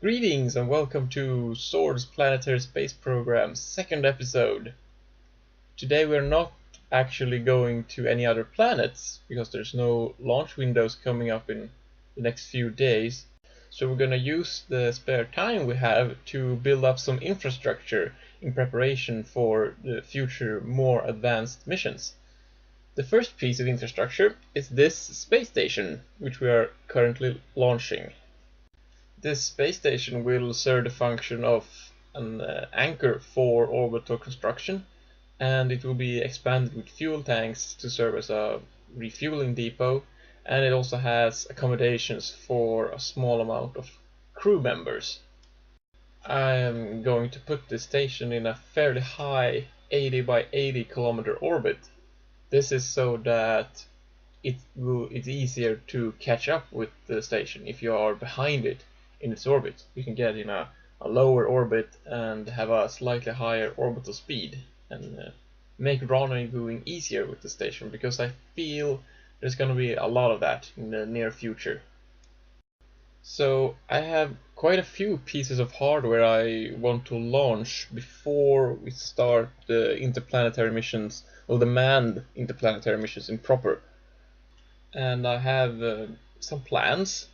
Greetings and welcome to Zord's Planetary Space Program's second episode. Today we're not actually going to any other planets because there's no launch windows coming up in the next few days. So we're gonna use the spare time we have to build up some infrastructure in preparation for the future more advanced missions. The first piece of infrastructure is this space station, which we are currently launching. This space station will serve the function of an anchor for orbital construction, and it will be expanded with fuel tanks to serve as a refueling depot, and it also has accommodations for a small amount of crew members. I am going to put this station in a fairly high 80 by 80 kilometer orbit. This is so that it's easier to catch up with the station if you are behind it in its orbit. You can get in a lower orbit and have a slightly higher orbital speed and make rendezvousing easier with the station, because I feel there's going to be a lot of that in the near future. So I have quite a few pieces of hardware I want to launch before we start the interplanetary missions, or the manned interplanetary missions in proper. And I have some plans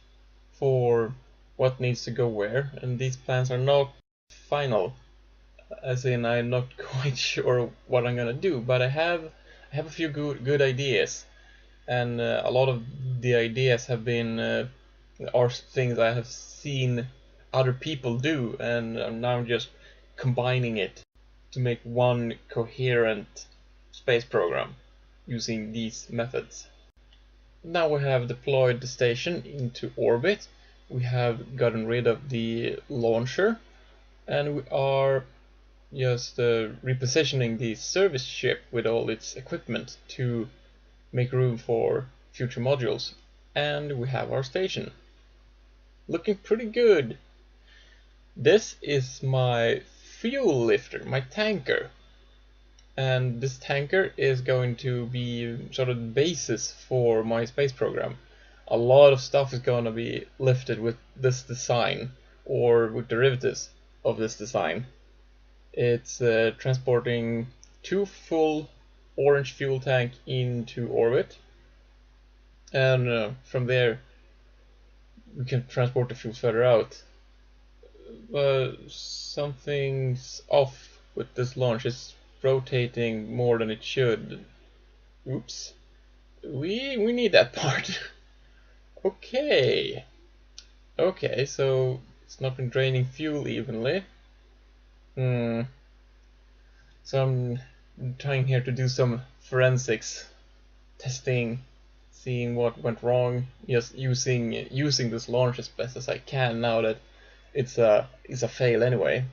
for what needs to go where, and these plans are not final, as in I'm not quite sure what I'm gonna do, but I have a few good ideas, and a lot of the ideas have been are things I have seen other people do, and I'm now just combining it to make one coherent space program using these methods. Now we have deployed the station into orbit, we have gotten rid of the launcher, and we are just repositioning the service ship with all its equipment to make room for future modules. And we have our station. Looking pretty good. This is my fuel lifter, my tanker. And this tanker is going to be sort of the basis for my space program. A lot of stuff is going to be lifted with this design, or with derivatives of this design. It's transporting 2 full orange fuel tank into orbit, and from there we can transport the fuel further out. Something's off with this launch. It's rotating more than it should. Oops. We need that part. Okay, so it's not been draining fuel evenly. So I'm trying here to do some forensics testing, seeing what went wrong, just using this launch as best as I can now that it's a fail anyway.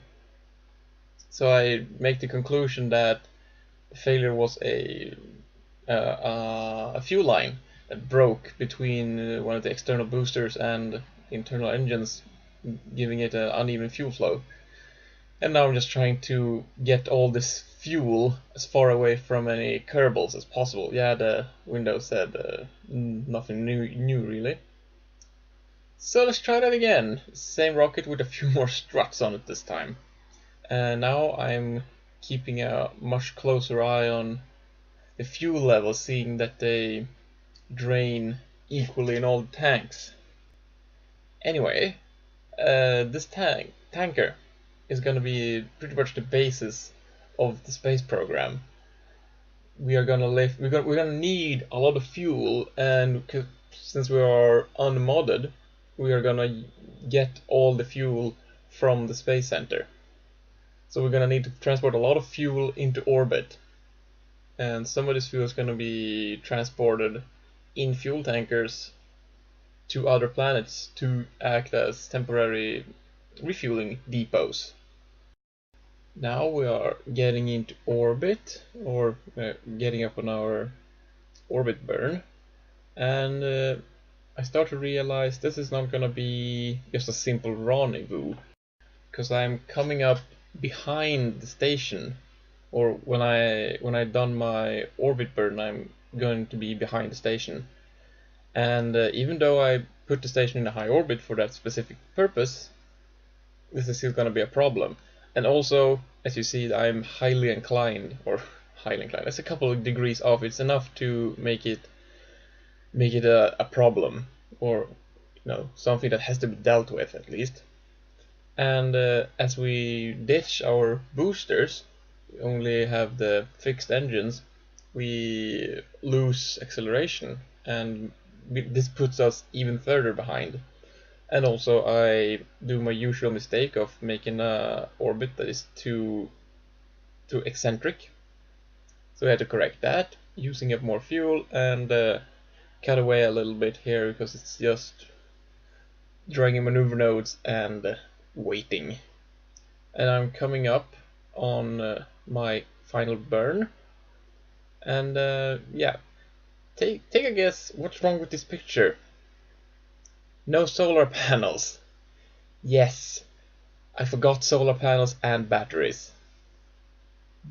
So I make the conclusion that the failure was a fuel line that broke between one of the external boosters and the internal engines, giving it an uneven fuel flow. And now I'm just trying to get all this fuel as far away from any Kerbals as possible. Yeah, the Windows said nothing new really. So let's try that again. Same rocket with a few more struts on it this time. And now I'm keeping a much closer eye on the fuel levels, seeing that they drain equally in all the tanks. Anyway, this tanker is going to be pretty much the basis of the space program. We're gonna need a lot of fuel, and since we are unmodded, we are gonna get all the fuel from the space center. So we're gonna need to transport a lot of fuel into orbit, and some of this fuel is gonna be transported in fuel tankers to other planets to act as temporary refueling depots. Now we are getting into orbit, or getting up on our orbit burn, and I start to realize this is not gonna be just a simple rendezvous, because I'm coming up behind the station, or when I done my orbit burn, I'm going to be behind the station. And even though I put the station in a high orbit for that specific purpose, this is still going to be a problem. And also, as you see, I'm highly inclined, or highly inclined. It's a couple of degrees off. It's enough to make it a problem, or something that has to be dealt with at least. And as we ditch our boosters, we only have the fixed engines, we lose acceleration, and this puts us even further behind. And also I do my usual mistake of making a orbit that is too eccentric, so I had to correct that using up more fuel and cut away a little bit here because it's just dragging maneuver nodes and waiting. And I'm coming up on my final burn, and yeah, take a guess what's wrong with this picture. No solar panels. Yes, I forgot solar panels and batteries.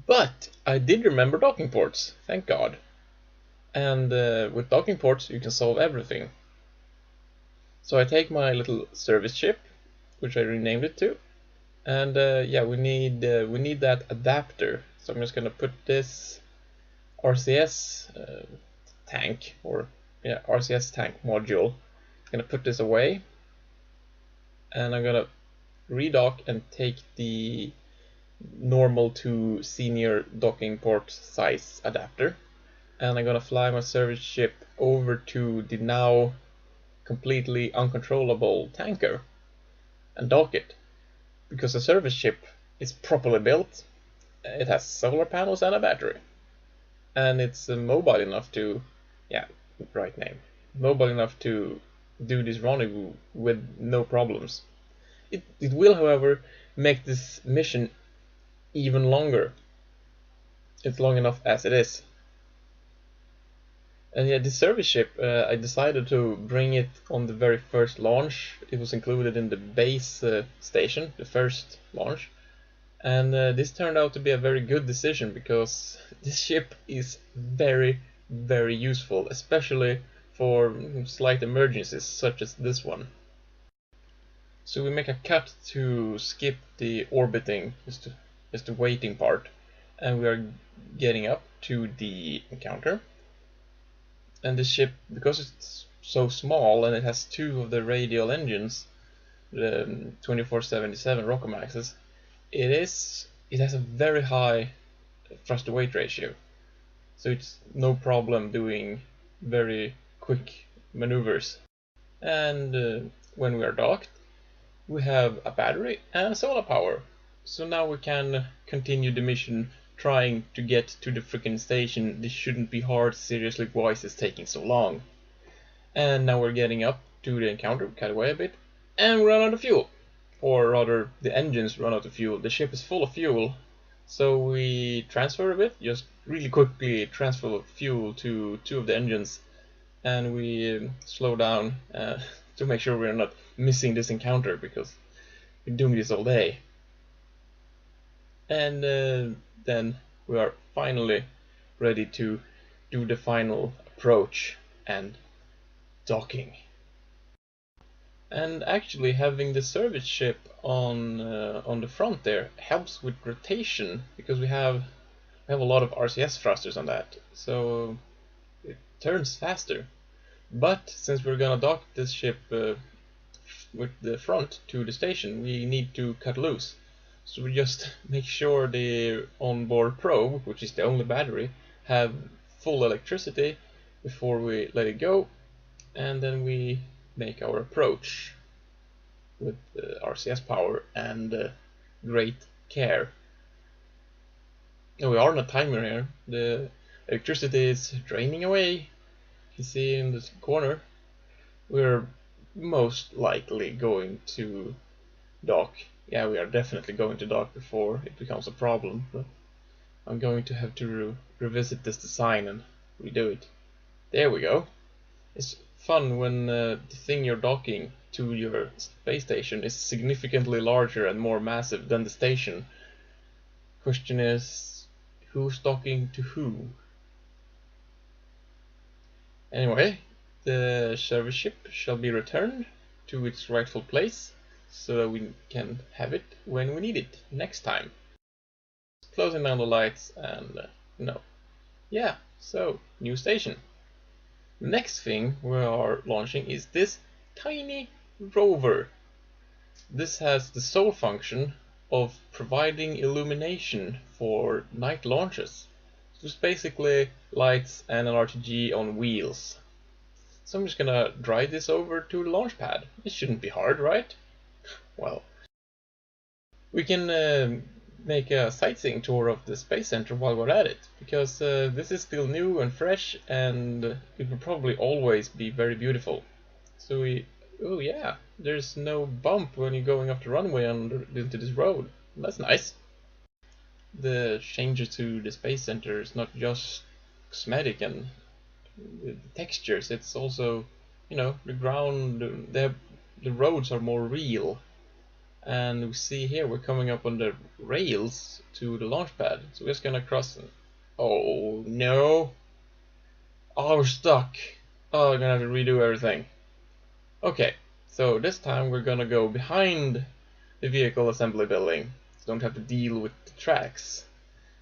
But I did remember docking ports, thank God. And with docking ports you can solve everything. So I take my little service ship, which I renamed it to, and yeah, we need that adapter. So I'm just gonna put this RCS tank, or yeah, RCS tank module. I'm gonna put this away, and I'm gonna redock and take the normal to senior docking port size adapter, and I'm gonna fly my service ship over to the now completely uncontrollable tanker and dock it, because the service ship is properly built. It has solar panels and a battery, and it's mobile enough to, yeah, right name, mobile enough to do this rendezvous with no problems. It will, however, make this mission even longer. It's long enough as it is. And yeah, this service ship, I decided to bring it on the very first launch. It was included in the base station, the first launch. And this turned out to be a very good decision, because this ship is very, very useful, especially for slight emergencies such as this one. So we make a cut to skip the orbiting, just the waiting part, and we are getting up to the encounter. And the ship, because it's so small and it has two of the radial engines, the 2477 Rockomaxes, it has a very high thrust to weight ratio, so it's no problem doing very quick maneuvers. And when we are docked, we have a battery and solar power, so now we can continue the mission trying to get to the freaking station. This shouldn't be hard, seriously, why is this taking so long? And now we're getting up to the encounter, cut away a bit, and we run out of fuel. Or rather, the engines run out of fuel. The ship is full of fuel, so we transfer a bit, just really quickly transfer fuel to two of the engines, and we slow down to make sure we're not missing this encounter, because we're doing this all day. And then we are finally ready to do the final approach and docking. And actually having the service ship on the front there helps with rotation, because we have a lot of RCS thrusters on that, so it turns faster. But since we're gonna dock this ship with the front to the station, we need to cut loose. So we just make sure the onboard probe, which is the only battery, have full electricity before we let it go, and then we make our approach with RCS power and great care. And we are on a timer here. The electricity is draining away. You see in this corner. We're most likely going to dock. Yeah, we are definitely going to dock before it becomes a problem, but I'm going to have to revisit this design and redo it. There we go. It's fun when the thing you're docking to your space station is significantly larger and more massive than the station. Question is, who's docking to who? Anyway, the service ship shall be returned to its rightful place, so that we can have it when we need it next time. Closing down the lights and no. Yeah, so new station. The next thing we are launching is this tiny rover. This has the sole function of providing illumination for night launches. So it's basically lights and an RTG on wheels. So I'm just gonna drive this over to the launch pad. It shouldn't be hard, right? Well, we can make a sightseeing tour of the Space Center while we're at it, because this is still new and fresh, and it will probably always be very beautiful. So oh yeah, there's no bump when you're going off the runway into this road. That's nice. The changes to the Space Center is not just cosmetic and the textures, it's also, you know, the ground, the roads are more real. And we see here we're coming up on the rails to the launch pad, so we're just gonna cross. Oh no! Oh, we're stuck! Oh, we're gonna have to redo everything. Okay, so this time we're gonna go behind the vehicle assembly building, so don't have to deal with the tracks.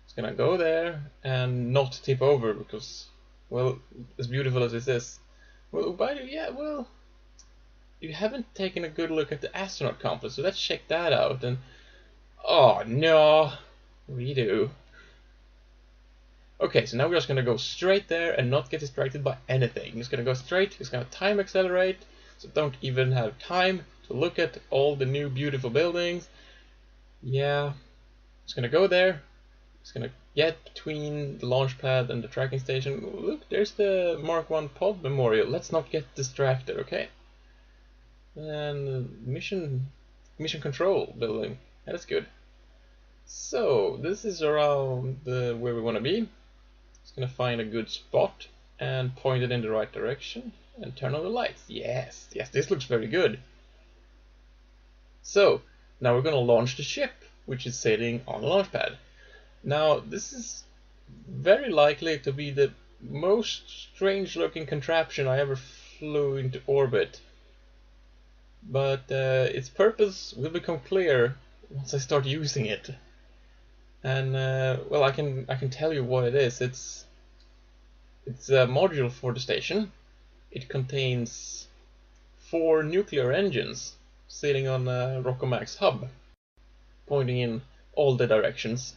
Just gonna go there and not tip over, because, well, as beautiful as this is, well, well, you haven't taken a good look at the astronaut complex, so let's check that out. And oh no, redo. Okay, so now we're just gonna go straight there and not get distracted by anything. Just gonna go straight, just gonna time accelerate, so don't even have time to look at all the new beautiful buildings. Yeah, just gonna go there, just gonna get between the launch pad and the tracking station. Look, there's the Mark 1 pod memorial. Let's not get distracted, okay? And mission control building. That's good. So this is around where we want to be. Just gonna find a good spot and point it in the right direction and turn on the lights. Yes, this looks very good. So now we're gonna launch the ship, which is sailing on the launch pad. Now this is very likely to be the most strange looking contraption I ever flew into orbit. But its purpose will become clear once I start using it. And well, I can tell you what it is. It's a module for the station. It contains 4 nuclear engines sitting on a Rockomax hub, pointing in all the directions.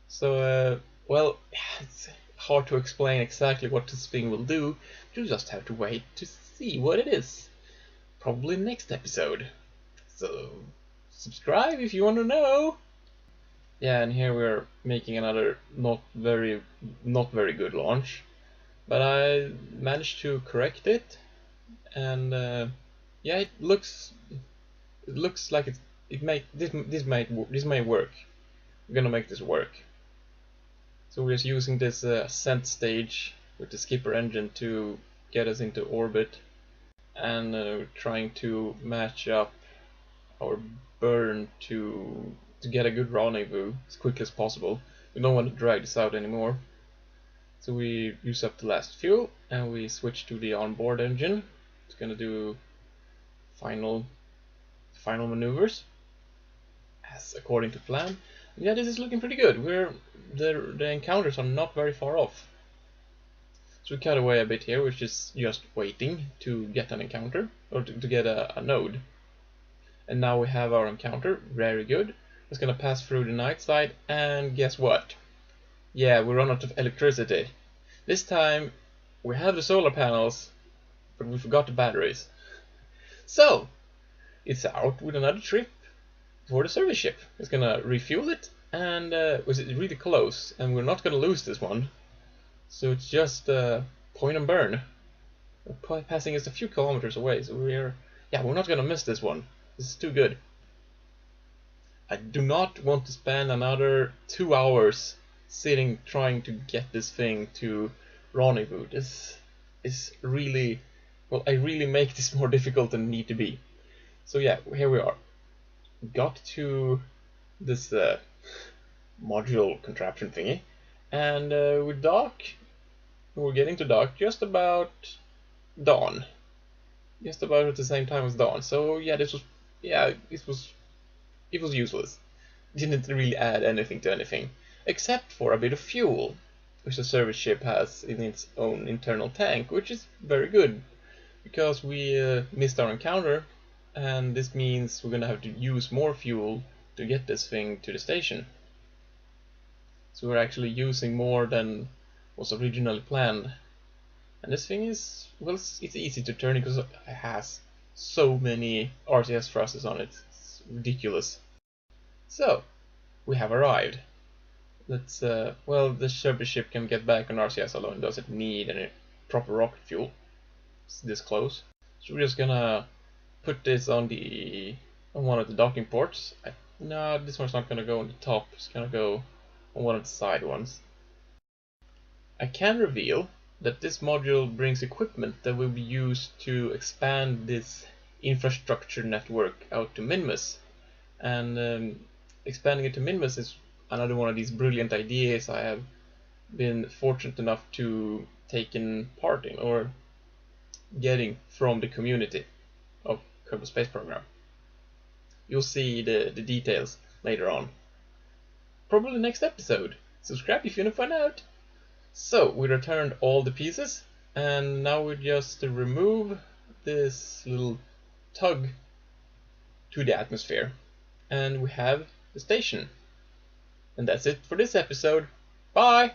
So well, it's hard to explain exactly what this thing will do. You just have to wait to see what it is. Probably next episode. So subscribe if you want to know. Yeah, and here we're making another not very good launch, but I managed to correct it, and yeah, it looks like this may work. We're gonna make this work. So we're just using this ascent stage with the skipper engine to get us into orbit, and trying to match up our burn to get a good rendezvous as quickly as possible. We don't want to drag this out anymore. So we use up the last fuel and we switch to the onboard engine. It's gonna do final maneuvers as according to plan. And yeah, this is looking pretty good. The encounters are not very far off. So we cut away a bit here, which is just waiting to get an encounter, or to get a node. And now we have our encounter, very good. It's gonna pass through the night side, and guess what? Yeah, we run out of electricity. This time we have the solar panels, but we forgot the batteries. So it's out with another trip for the service ship. It's gonna refuel it, and was it really close? And we're not gonna lose this one. So it's just point and burn. We're passing us a few kilometers away, so we're not gonna miss this one. This is too good. I do not want to spend another 2 hours sitting trying to get this thing to rendezvous. This is really, well, I really make this more difficult than it need to be. So yeah, here we are. Got to this module contraption thingy, and we're getting to dock just about dawn. Just about at the same time as dawn. So yeah, this was yeah, it was useless. Didn't really add anything to anything, except for a bit of fuel, which the service ship has in its own internal tank, which is very good, because we missed our encounter, and this means we're gonna have to use more fuel to get this thing to the station. So we're actually using more than was originally planned. And this thing is, well, it's easy to turn because it has so many RTS thrusters on it. It's ridiculous. So, we have arrived. Let's, well, the service ship can get back on RCS alone. Doesn't need any proper rocket fuel. It's this close. So we're just gonna put this on one of the docking ports. No, this one's not gonna go on the top. It's gonna go on one of the side ones. I can reveal that this module brings equipment that will be used to expand this infrastructure network out to Minmus. And expanding it to Minmus is another one of these brilliant ideas I have been fortunate enough to take part in, or getting from the community of Kerbal Space Program. You'll see the details later on. Probably next episode. Subscribe if you want to find out. So, we returned all the pieces, and now we just remove this little tug to the atmosphere. And we have the station. And that's it for this episode. Bye!